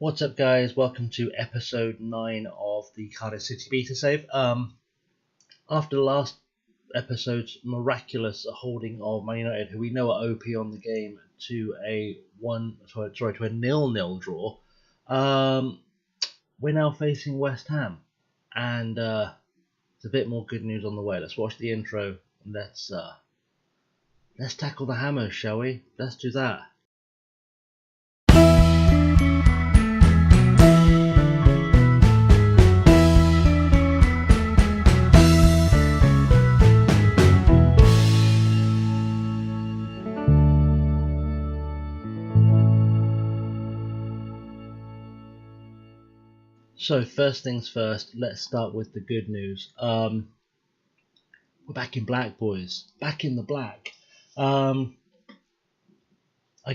What's up, guys? Welcome to episode 9 of the Cardiff City beta save. After the last episode's miraculous holding of Man Utd, who we know are OP on the game, to a 0-0 draw, we're now facing West Ham, and there's a bit more good news on the way. Let's watch the intro and let's tackle the hammers, shall we? Let's do that. So first things first, let's start with the good news. We're back in black, boys. Back in the black. I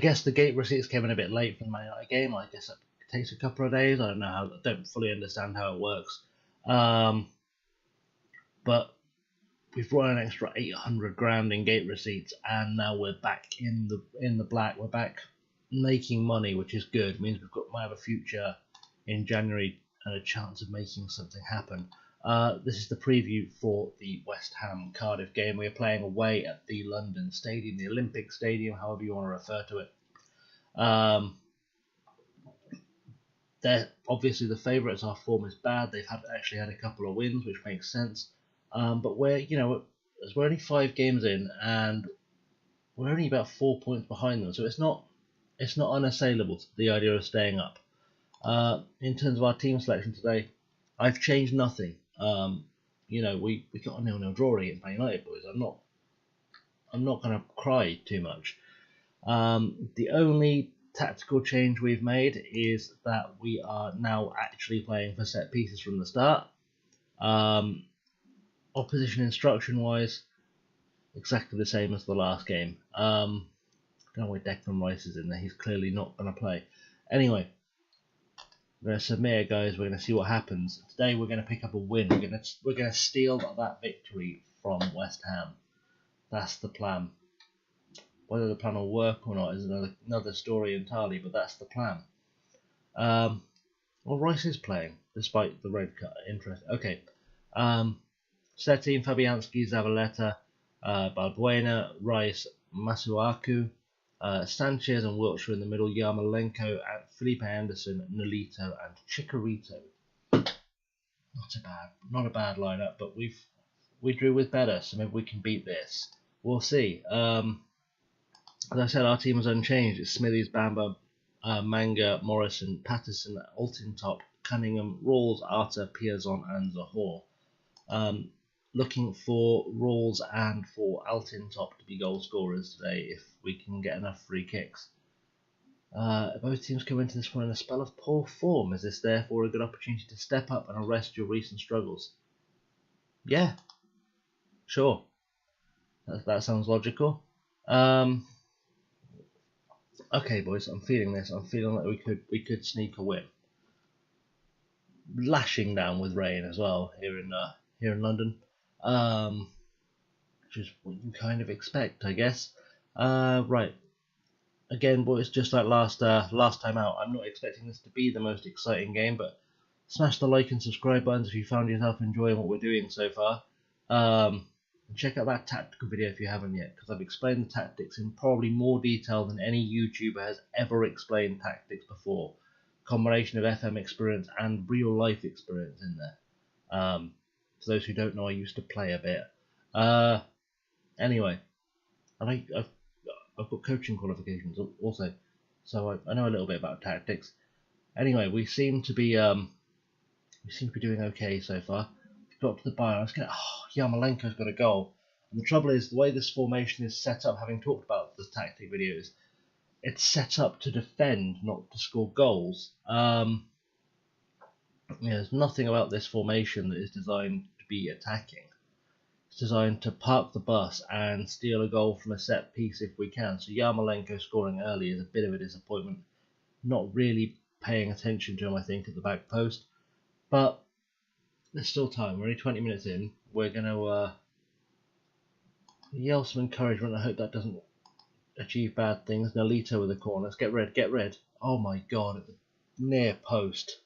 guess the gate receipts came in a bit late for the Man Utd game. I guess it takes a couple of days. I don't fully understand how it works. But we've brought an extra 800 grand in gate receipts, and now we're back in the black. We're back making money, which is good. It means might have a future in January and a chance of making something happen. This is the preview for the West Ham Cardiff game. We are playing away at the London Stadium, the Olympic Stadium, however you want to refer to it. They're obviously the favourites. Our form is bad. They've actually had a couple of wins, which makes sense. But we're only 5 games in, and we're only about 4 points behind them. So it's not unassailable, the idea of staying up. In terms of our team selection today, I've changed nothing. We got a 0-0 draw against Man Utd, boys. I'm not going to cry too much. The only tactical change we've made is that we are now actually playing for set pieces from the start. Opposition instruction wise, exactly the same as the last game. I don't know why Declan Rice is in there. He's clearly not going to play. Anyway. We're going to submit, guys. We're going to see what happens. Today we're going to pick up a win. We're going to steal that victory from West Ham. That's the plan. Whether the plan will work or not is another story entirely, but that's the plan. Well, Rice is playing despite the red card. Interesting. Okay. Set team: Fabianski, Zavaleta, Balbuena, Rice, Masuaku. Sanchez and Wiltshire in the middle, Yarmolenko and Felipe Anderson, Nolito and Chicharito. Not a bad lineup, but we drew with better, so maybe we can beat this. We'll see. As I said, our team is unchanged. It's Smithies, Bamba, Manga, Morrison, Patterson, Altintop, Cunningham, Rawls, Arta, Piazon and Zahor. Looking for Rawls and for Altintop to be goal scorers today if we can get enough free kicks. Both teams come into this one in a spell of poor form. Is this therefore a good opportunity to step up and arrest your recent struggles? Yeah, sure. That sounds logical. Okay, boys, I'm feeling this. I'm feeling like we could sneak a win. Lashing down with rain as well here in London. Which is what you kind of expect, I guess. Right. Again, boys, just like last time out, I'm not expecting this to be the most exciting game, but smash the like and subscribe buttons if you found yourself enjoying what we're doing so far. Check out that tactical video if you haven't yet, because I've explained the tactics in probably more detail than any YouTuber has ever explained tactics before. Combination of FM experience and real life experience in there. For those who don't know, I used to play a bit. Anyway, I've got coaching qualifications also, so I know a little bit about tactics. Anyway, we seem to be doing okay so far. We've got to the bar. Yarmolenko's got a goal, and the trouble is the way this formation is set up. Having talked about the tactic videos, it's set up to defend, not to score goals. There's nothing about this formation that is designed to be attacking. It's designed to park the bus and steal a goal from a set piece if we can. So Yarmolenko scoring early is a bit of a disappointment. Not really paying attention to him, I think, at the back post. But there's still time. We're only 20 minutes in. We're going to yell some encouragement. I hope that doesn't achieve bad things. Nolito with the corners. Get red. Oh my god. near post.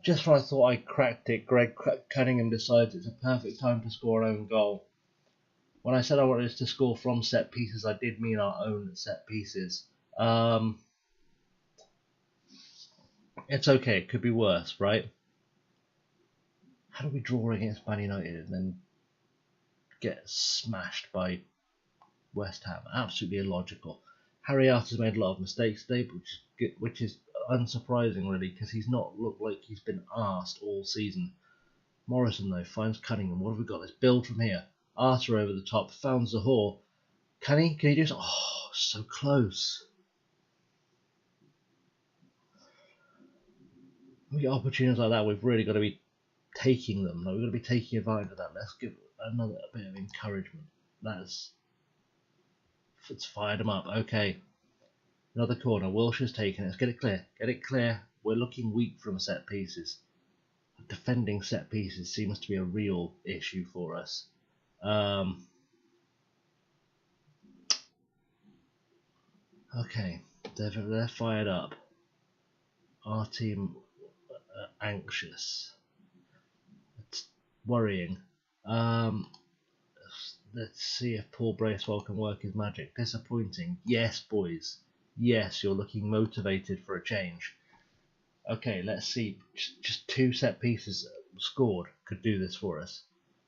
Just when I thought I cracked it, Greg Cunningham decides it's a perfect time to score an own goal. When I said I wanted us to score from set pieces, I did mean our own set pieces. It's okay, it could be worse, right? How do we draw against Man United and then get smashed by West Ham? Absolutely illogical. Harry Arter's made a lot of mistakes today, which is unsurprising really, because he's not looked like he's been arsed all season. Morrison though finds Cunningham. What have we got? Let's build from here. Arter over the top, found Zahor. Can he do something? Oh, so close. We get opportunities like that, we've really got to be taking them. Like, we've got to be taking advantage of that. Let's give another bit of encouragement. It's fired him up. Okay. Another corner. Wilshire's taken it. Let's get it clear. Get it clear. We're looking weak from set pieces. Defending set pieces seems to be a real issue for us. Okay. They're fired up. Our team anxious. It's worrying. Let's see if Paul Bracewell can work his magic. Disappointing. Yes, boys. Yes, you're looking motivated for a change. Okay, let's see. Just 2 set pieces scored could do this for us.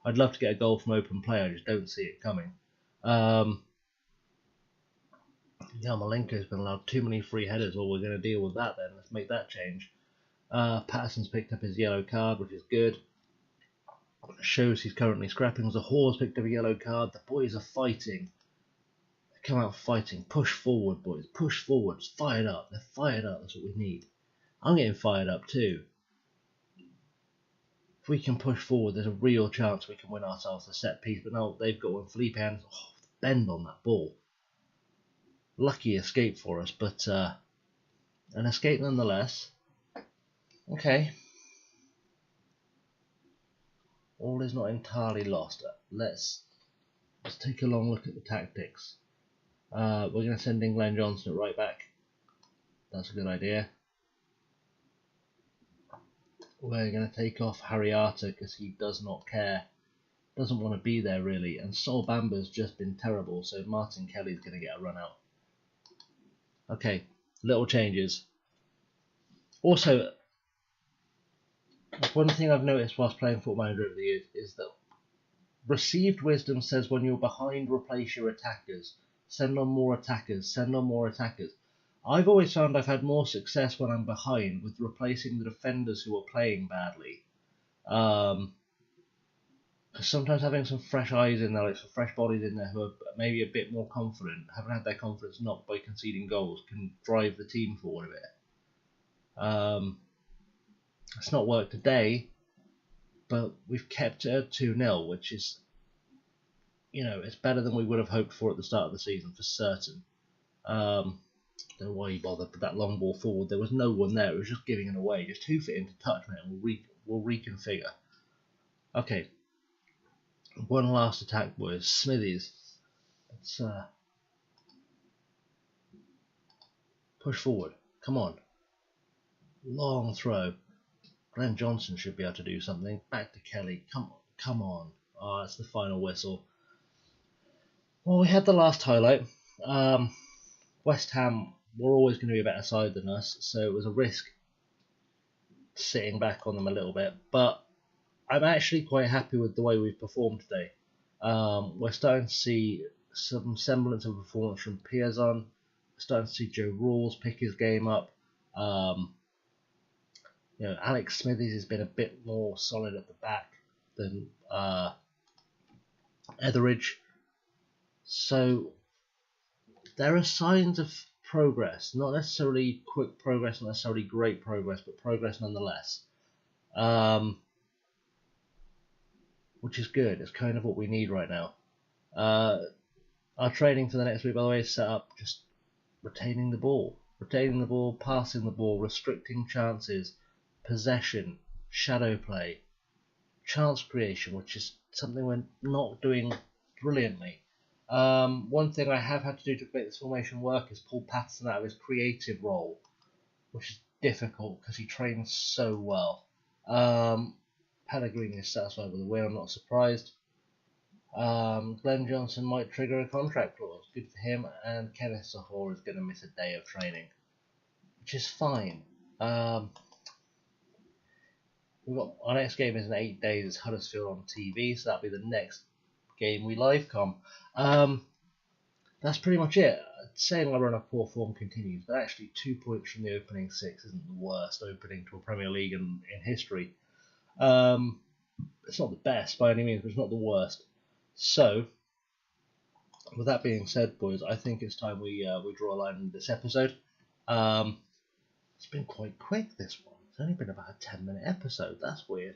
I'd love to get a goal from open play. I just don't see it coming. Yarmolenko's been allowed too many free headers. Well, we're going to deal with that then. Let's make that change. Patterson's picked up his yellow card, which is good. Shows he's currently scrapping. Zahor's picked up a yellow card. The boys are fighting. They come out fighting. Push forward, boys. Push forward. It's fired up. They're fired up. That's what we need. I'm getting fired up too. If we can push forward, there's a real chance we can win ourselves a set piece. But no, they've got one. Felipe Anderson. Oh, bend on that ball. Lucky escape for us, but an escape nonetheless. Okay. All is not entirely lost. Let's take a long look at the tactics. We're going to send in Glenn Johnson at right back. That's a good idea. We're going to take off Harry Arter because he does not care. Doesn't want to be there really. And Sol Bamba's just been terrible, so Martin Kelly's going to get a run out. Okay, little changes. Also, one thing I've noticed whilst playing Football Manager over the years is that received wisdom says when you're behind, replace your attackers. Send on more attackers. Send on more attackers. I've always found I've had more success when I'm behind with replacing the defenders who are playing badly. Because sometimes having some fresh eyes in there, like some fresh bodies in there who are maybe a bit more confident, haven't had their confidence knocked by conceding goals, can drive the team forward a bit. It's not worked today, but we've kept it at 2-0, which is, it's better than we would have hoped for at the start of the season, for certain. Don't know why you bothered with that long ball forward. There was no one there. It was just giving it away. Just hoof it into touch, man, and we'll reconfigure. Okay. One last attack, boys. Smithies. Let's push forward. Come on. Long throw. Glenn Johnson should be able to do something. Back to Kelly. Come on. Oh, that's the final whistle. Well, we had the last highlight. West Ham were always going to be a better side than us, so it was a risk sitting back on them a little bit. But I'm actually quite happy with the way we've performed today. We're starting to see some semblance of performance from Piazon. We're starting to see Joe Rawls pick his game up. Alex Smithies has been a bit more solid at the back than Etheridge. So there are signs of progress, not necessarily quick progress, not necessarily great progress, but progress nonetheless. Which is good. It's kind of what we need right now. Our training for the next week, by the way, is set up just retaining the ball, passing the ball, restricting chances, possession, shadow play, chance creation, which is something we're not doing brilliantly. One thing I have had to do to make this formation work is pull Patterson out of his creative role, which is difficult because he trains so well. Pellegrini is satisfied with the win, I'm not surprised. Glenn Johnson might trigger a contract clause, good for him, and Kenneth Sahor is going to miss a day of training, which is fine. We've got our next game is in 8 days. It's Huddersfield on TV, so that'll be the next game we live com. That's pretty much it. Saying our run of poor form continues, but actually 2 points from the opening 6 isn't the worst opening to a Premier League in history. It's not the best by any means, but it's not the worst. So, with that being said, boys, I think it's time we draw a line in this episode. It's been quite quick, this one. It's only been about a 10-minute episode. That's weird.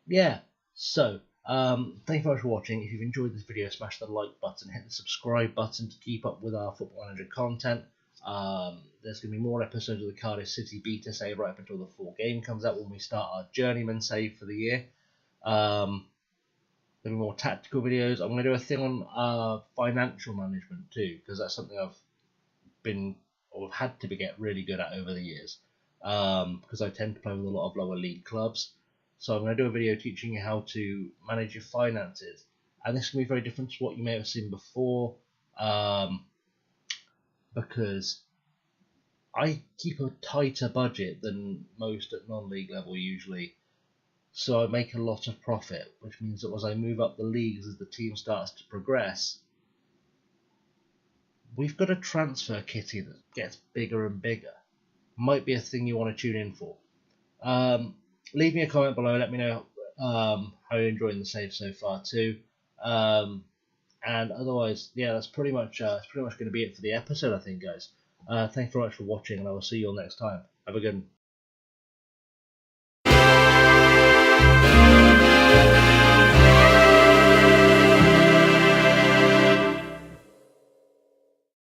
Yeah. So, thank you very much for watching. If you've enjoyed this video, smash the like button, hit the subscribe button to keep up with our Football Manager content. There's going to be more episodes of the Cardiff City beta save right up until the full game comes out when we start our journeyman save for the year. There'll be more tactical videos. I'm going to do a thing on financial management too, because that's something I've had to get really good at over the years, because I tend to play with a lot of lower league clubs. So I'm going to do a video teaching you how to manage your finances, and this can be very different to what you may have seen before, because I keep a tighter budget than most at non-league level usually, so I make a lot of profit, which means that as I move up the leagues, as the team starts to progress, we've got a transfer kitty that gets bigger and bigger. Might be a thing you want to tune in for. Leave me a comment below. Let me know how you're enjoying the save so far too. And otherwise, yeah, that's pretty much going to be it for the episode, I think, guys. Thanks very much for watching, and I will see you all next time. Have a good one.